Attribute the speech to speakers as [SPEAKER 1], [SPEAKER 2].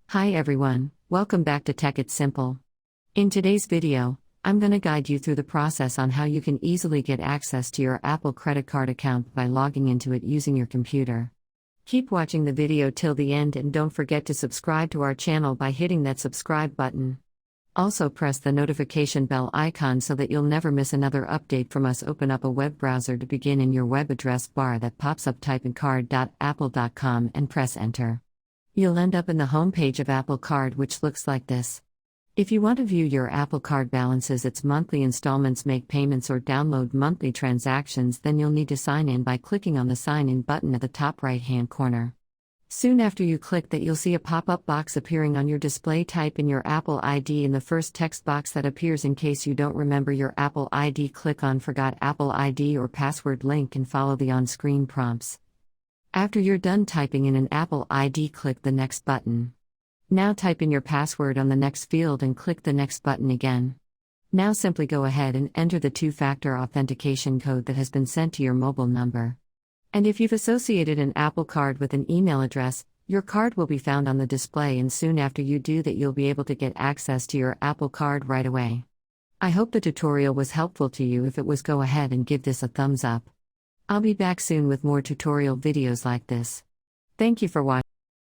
[SPEAKER 1] Hi everyone, welcome back to Tech It's Simple. In today's video, I'm going to guide you through the process on how you can easily get access to your Apple credit card account by logging into it using your computer. Keep watching the video till the end and don't forget to subscribe to our channel by hitting that subscribe button. Also press the notification bell icon so that you'll never miss another update from us. Open up a web browser to begin. In your web address bar that pops up, type in card.apple.com and press enter. You'll end up in the home page of Apple Card, which looks like this. If you want to view your Apple Card balances, its monthly installments, make payments, or download monthly transactions, then you'll need to sign in by clicking on the sign in button at the top right-hand corner. Soon after you click that, you'll see a pop-up box appearing on your display. Type in your Apple ID in the first text box that appears. In case you don't remember your Apple ID, click on Forgot Apple ID or Password link and follow the on-screen prompts. After you're done typing in an Apple ID, click the Next button. Now type in your password on the next field and click the Next button again. Now simply go ahead and enter the two-factor authentication code that has been sent to your mobile number. And if you've associated an Apple Card with an email address, your card will be found on the display, and soon after you do that, you'll be able to get access to your Apple Card right away. I hope the tutorial was helpful to you. If it was, go ahead and give this a thumbs up. I'll be back soon with more tutorial videos like this. Thank you for watching.